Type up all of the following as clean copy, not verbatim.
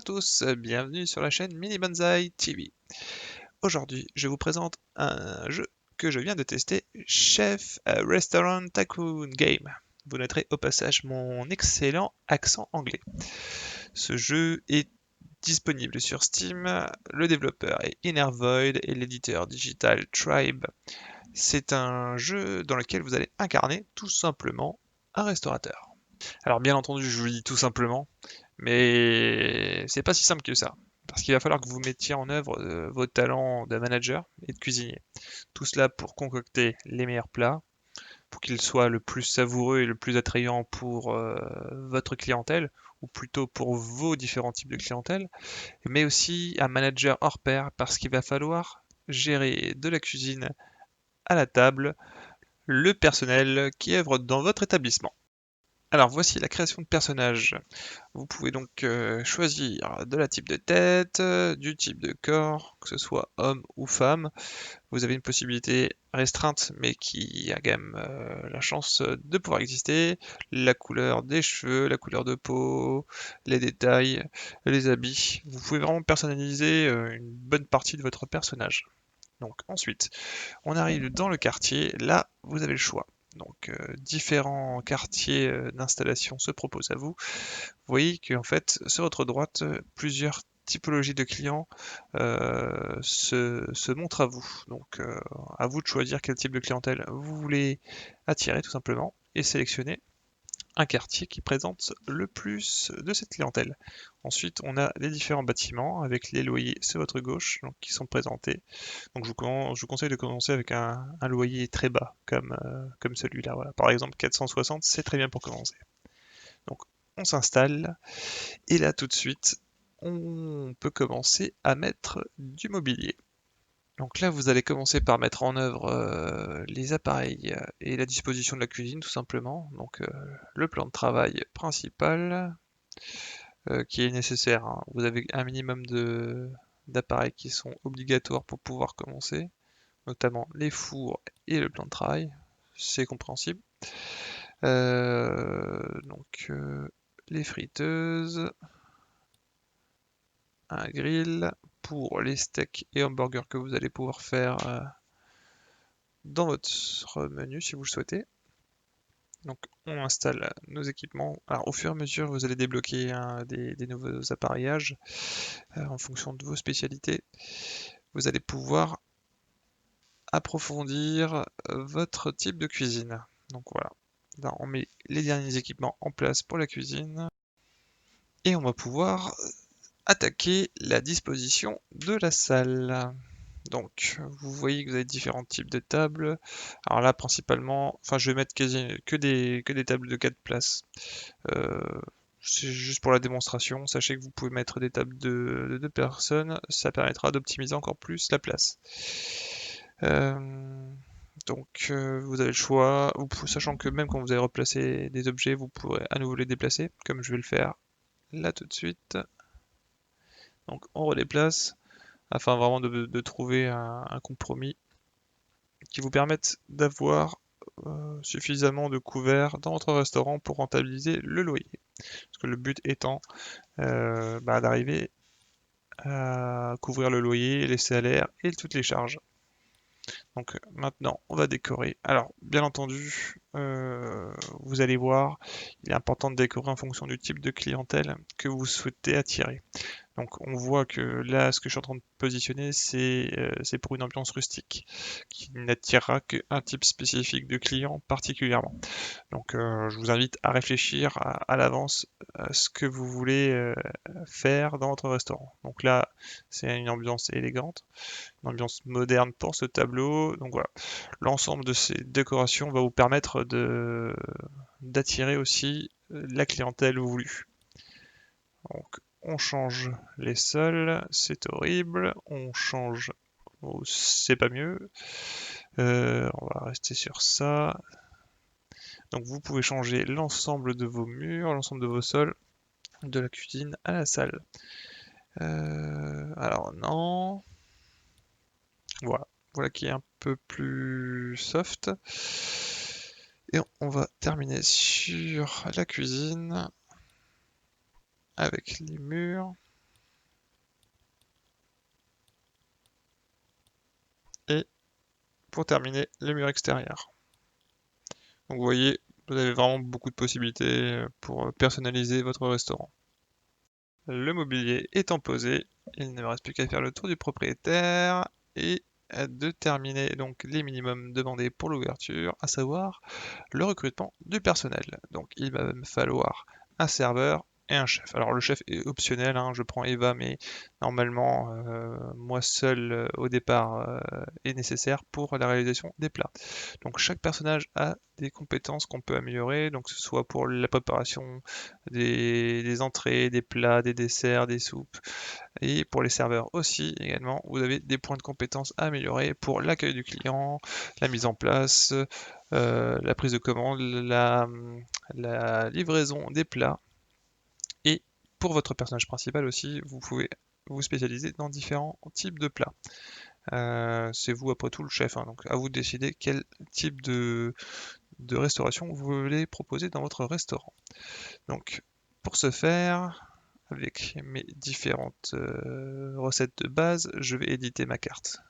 tous, bienvenue sur la chaîne Mini Banzai TV. Aujourd'hui, je vous présente un jeu que je viens de tester, Chef Restaurant Tycoon Game. Vous noterez au passage mon excellent accent anglais. Ce jeu est disponible sur Steam, le développeur est Inner Void et l'éditeur digital Tribe. C'est un jeu dans lequel vous allez incarner tout simplement un restaurateur. Alors bien entendu, je vous dis tout simplement, mais c'est pas si simple que ça. Parce qu'il va falloir que vous mettiez en œuvre vos talents de manager et de cuisinier. Tout cela pour concocter les meilleurs plats, pour qu'ils soient le plus savoureux et le plus attrayant pour votre clientèle, ou plutôt pour vos différents types de clientèle, mais aussi un manager hors pair, parce qu'il va falloir gérer de la cuisine à la table, le personnel qui œuvre dans votre établissement. Alors voici la création de personnages. Vous pouvez donc choisir de la type de tête, du type de corps, que ce soit homme ou femme. Vous avez une possibilité restreinte, mais qui a quand même la chance de pouvoir exister. La couleur des cheveux, la couleur de peau, les détails, les habits. Vous pouvez vraiment personnaliser une bonne partie de votre personnage. Donc ensuite, on arrive dans le quartier. Là, vous avez le choix. Donc différents quartiers d'installation se proposent à vous. Vous voyez qu'en fait, sur votre droite, plusieurs typologies de clients se montrent à vous. Donc, à vous de choisir quel type de clientèle vous voulez attirer tout simplement et sélectionner un quartier qui présente le plus de cette clientèle. Ensuite, on a les différents bâtiments avec les loyers sur votre gauche donc, qui sont présentés. Donc, je vous conseille de commencer avec un loyer très bas comme celui-là. Voilà. Par exemple, 460, c'est très bien pour commencer. Donc, on s'installe. Et là, tout de suite, on peut commencer à mettre du mobilier. Donc là, vous allez commencer par mettre en œuvre les appareils et la disposition de la cuisine, tout simplement. Donc le plan de travail principal qui est nécessaire, hein. Vous avez un minimum d'appareils qui sont obligatoires pour pouvoir commencer, notamment les fours et le plan de travail. C'est compréhensible. Donc les friteuses, un grill pour les steaks et hamburgers que vous allez pouvoir faire dans votre menu si vous le souhaitez. Donc on installe nos équipements. Alors au fur et à mesure vous allez débloquer des nouveaux appareillages en fonction de vos spécialités. Vous allez pouvoir approfondir votre type de cuisine. Donc voilà. Là on met les derniers équipements en place pour la cuisine. Et on va pouvoir attaquer la disposition de la salle. Donc, vous voyez que vous avez différents types de tables. Alors là, principalement, enfin, je vais mettre que des tables de 4 places. Euh, c'est juste pour la démonstration. Sachez que vous pouvez mettre des tables de 2 personnes. Ça permettra d'optimiser encore plus la place. Donc, vous avez le choix. Sachant que même quand vous allez replacer des objets, vous pourrez à nouveau les déplacer, comme je vais le faire là tout de suite. Donc, on redéplace afin vraiment de trouver un compromis qui vous permette d'avoir suffisamment de couverts dans votre restaurant pour rentabiliser le loyer. Parce que le but étant d'arriver à couvrir le loyer, les salaires et toutes les charges. Donc maintenant, on va décorer. Alors, bien entendu, vous allez voir, il est important de décorer en fonction du type de clientèle que vous souhaitez attirer. Donc on voit que là, ce que je suis en train de positionner, c'est pour une ambiance rustique qui n'attirera qu'un type spécifique de client particulièrement. Donc je vous invite à réfléchir à l'avance à ce que vous voulez faire dans votre restaurant. Donc là, c'est une ambiance élégante, une ambiance moderne pour ce tableau. Donc voilà, l'ensemble de ces décorations va vous permettre d'attirer aussi la clientèle voulue. Donc, on change les sols, c'est horrible. On change, oh, c'est pas mieux. On va rester sur ça. Donc, vous pouvez changer l'ensemble de vos murs, l'ensemble de vos sols, de la cuisine à la salle. Alors, non. Voilà. Voilà qui est un peu plus soft. Et on va terminer sur la cuisine avec les murs. pour terminer les murs extérieurs. Donc vous voyez, vous avez vraiment beaucoup de possibilités pour personnaliser votre restaurant. Le mobilier étant posé, il ne me reste plus qu'à faire le tour du propriétaire et de terminer donc les minimums demandés pour l'ouverture, à savoir le recrutement du personnel. Donc il va me falloir un serveur et un chef. Alors le chef est optionnel, hein, je prends Eva, mais normalement moi seul au départ est nécessaire pour la réalisation des plats. Donc chaque personnage a des compétences qu'on peut améliorer, donc que ce soit pour la préparation des entrées, des plats, des desserts, des soupes, et pour les serveurs aussi également, vous avez des points de compétences à améliorer pour l'accueil du client, la mise en place, la prise de commande, la livraison des plats. Et pour votre personnage principal aussi, vous pouvez vous spécialiser dans différents types de plats. C'est vous après tout le chef, hein, donc à vous de décider quel type de restauration vous voulez proposer dans votre restaurant. Donc pour ce faire, avec mes différentes recettes de base, je vais éditer ma carte.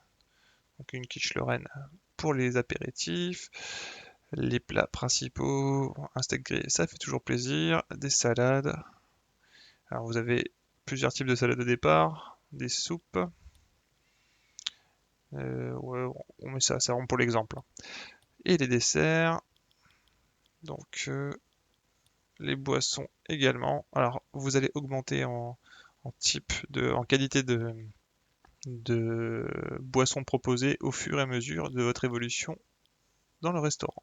Donc une quiche Lorraine pour les apéritifs, les plats principaux, un steak grillé, ça fait toujours plaisir, des salades. Alors vous avez plusieurs types de salades au départ, des soupes. Ouais, on met ça rend pour l'exemple. Et les desserts, donc les boissons également. Alors vous allez augmenter en qualité de boissons proposées au fur et à mesure de votre évolution dans le restaurant.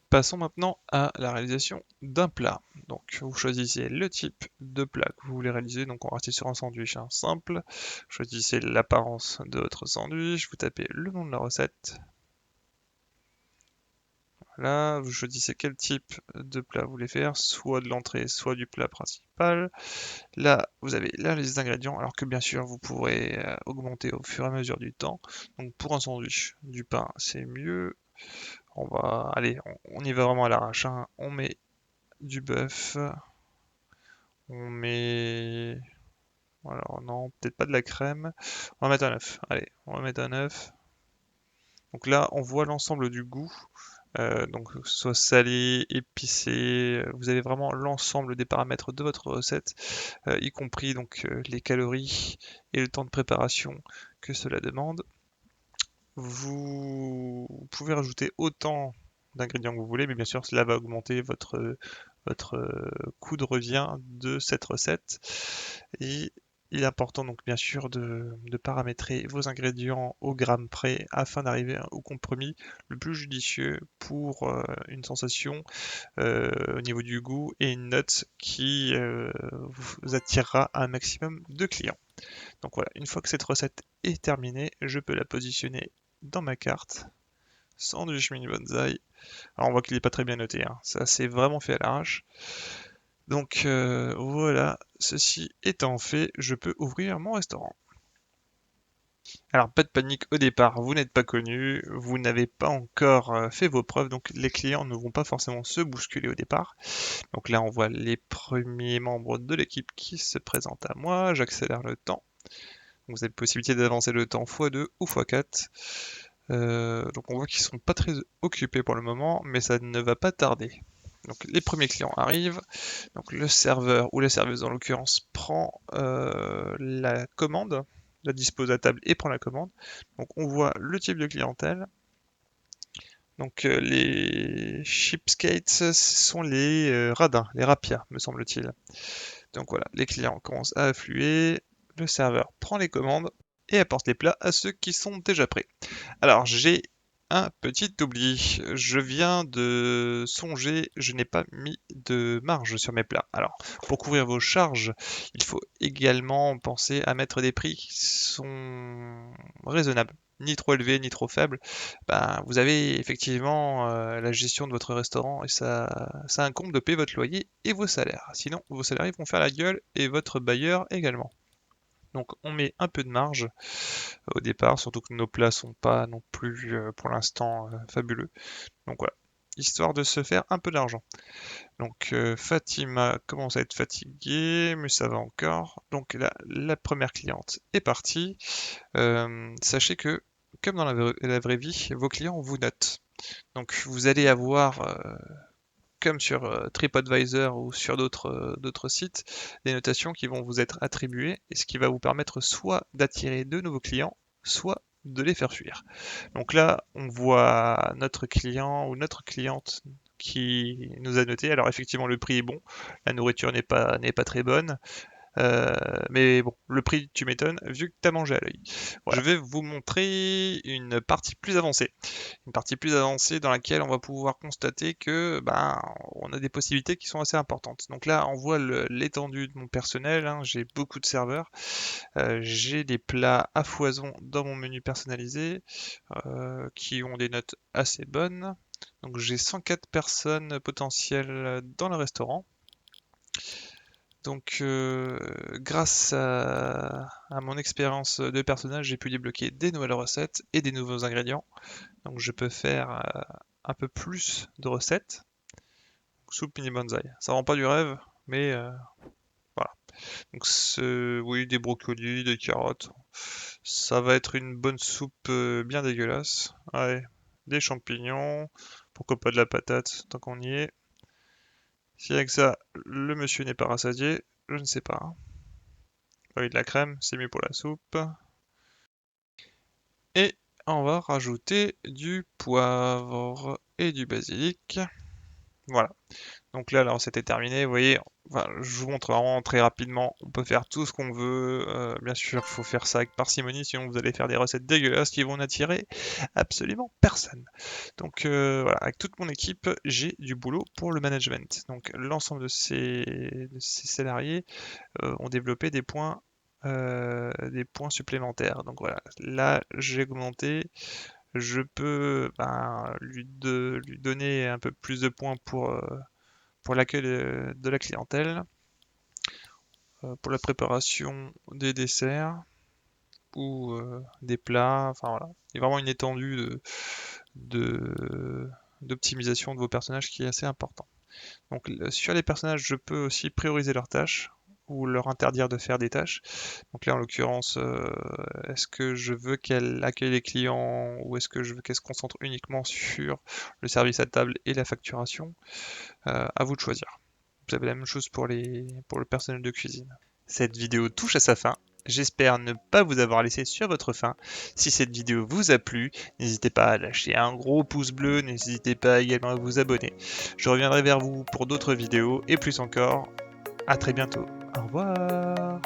Passons maintenant à la réalisation d'un plat. Donc vous choisissez le type de plat que vous voulez réaliser, donc on va rester sur un sandwich simple. Choisissez l'apparence de votre sandwich, vous tapez le nom de la recette. Là, vous choisissez quel type de plat vous voulez faire, soit de l'entrée, soit du plat principal. Là, vous avez la liste d'ingrédients, alors que bien sûr, vous pourrez augmenter au fur et à mesure du temps. Donc pour un sandwich, du pain, c'est mieux. On y va vraiment à l'arrache, hein. On met du bœuf, on met, alors non, peut-être pas de la crème. On va mettre un œuf. Allez, on va mettre un œuf. Donc là, on voit l'ensemble du goût. Donc que ce soit salé, épicé, vous avez vraiment l'ensemble des paramètres de votre recette, y compris donc les calories et le temps de préparation que cela demande. Vous pouvez rajouter autant d'ingrédients que vous voulez, mais bien sûr cela va augmenter votre coût de revient de cette recette. Et il est important donc bien sûr de paramétrer vos ingrédients au gramme près afin d'arriver au compromis le plus judicieux pour une sensation au niveau du goût et une note qui vous attirera un maximum de clients. Donc voilà, une fois que cette recette est terminée, je peux la positionner dans ma carte. Sandwich mini bonsaï. Alors on voit qu'il n'est pas très bien noté, hein. Ça c'est vraiment fait à l'arrache. Donc voilà, ceci étant fait, je peux ouvrir mon restaurant. Alors pas de panique au départ, vous n'êtes pas connu, vous n'avez pas encore fait vos preuves, donc les clients ne vont pas forcément se bousculer au départ. Donc là on voit les premiers membres de l'équipe qui se présentent à moi, j'accélère le temps. Donc vous avez la possibilité d'avancer le temps x2 ou x4. Donc on voit qu'ils sont pas très occupés pour le moment, mais ça ne va pas tarder. Donc les premiers clients arrivent, donc le serveur ou la serveuse en l'occurrence prend la commande, la dispose à table et prend la commande. Donc on voit le type de clientèle. Donc les cheapskates, ce sont les radins, les rapias me semble-t-il. Donc voilà, les clients commencent à affluer, le serveur prend les commandes et apporte les plats à ceux qui sont déjà prêts. Alors j'ai un petit oubli, je viens de songer, je n'ai pas mis de marge sur mes plats. Alors pour couvrir vos charges, il faut également penser à mettre des prix qui sont raisonnables. Ni trop élevés, ni trop faibles. Ben, vous avez effectivement la gestion de votre restaurant et ça incombe de payer votre loyer et vos salaires. Sinon, vos salariés vont faire la gueule et votre bailleur également. Donc on met un peu de marge au départ, surtout que nos plats sont pas non plus pour l'instant fabuleux. Donc voilà, histoire de se faire un peu d'argent. Donc Fatima commence à être fatiguée, mais ça va encore. Donc là, la première cliente est partie. Sachez que comme dans la vraie vie, vos clients vous notent. Donc vous allez avoir, comme sur TripAdvisor ou sur d'autres sites, des notations qui vont vous être attribuées et ce qui va vous permettre soit d'attirer de nouveaux clients, soit de les faire fuir. Donc là, on voit notre client ou notre cliente qui nous a noté. Alors effectivement, le prix est bon, la nourriture n'est pas très bonne, mais bon, le prix, tu m'étonnes, vu que tu as mangé à l'œil. Voilà. Je vais vous montrer une partie plus avancée. Une partie plus avancée dans laquelle on va pouvoir constater que on a des possibilités qui sont assez importantes. Donc là, on voit l'étendue de mon personnel, hein. J'ai beaucoup de serveurs. J'ai des plats à foison dans mon menu personnalisé qui ont des notes assez bonnes. Donc j'ai 104 personnes potentielles dans le restaurant. Donc, grâce à mon expérience de personnage, j'ai pu débloquer des nouvelles recettes et des nouveaux ingrédients. Donc, je peux faire un peu plus de recettes. Soupe mini bonsaï. Ça rend pas du rêve, mais voilà. Donc, oui, des brocolis, des carottes. Ça va être une bonne soupe bien dégueulasse. Ouais, des champignons. Pourquoi pas de la patate, tant qu'on y est. Si avec ça, le monsieur n'est pas rassasié, je ne sais pas. Avec de la crème, c'est mieux pour la soupe. Et on va rajouter du poivre et du basilic. Voilà. Donc là, la recette est terminée. Vous voyez, enfin, je vous montre vraiment très rapidement. On peut faire tout ce qu'on veut. Bien sûr, il faut faire ça avec parcimonie, sinon vous allez faire des recettes dégueulasses qui vont n'attirer absolument personne. Donc voilà, avec toute mon équipe, j'ai du boulot pour le management. Donc l'ensemble de ces salariés ont développé des points supplémentaires. Donc voilà, là j'ai augmenté, je peux lui donner un peu plus de points pour l'accueil de la clientèle, pour la préparation des desserts ou des plats. Enfin voilà, il y a vraiment une étendue d'optimisation de vos personnages qui est assez important. Donc sur les personnages, je peux aussi prioriser leurs tâches ou leur interdire de faire des tâches. Donc là, en l'occurrence, est-ce que je veux qu'elle accueille les clients ou est-ce que je veux qu'elle se concentre uniquement sur le service à table et la facturation? À vous de choisir. Vous avez la même chose pour le personnel de cuisine. Cette vidéo touche à sa fin. J'espère ne pas vous avoir laissé sur votre faim. Si cette vidéo vous a plu, n'hésitez pas à lâcher un gros pouce bleu, n'hésitez pas également à vous abonner. Je reviendrai vers vous pour d'autres vidéos et plus encore. À très bientôt. Au revoir.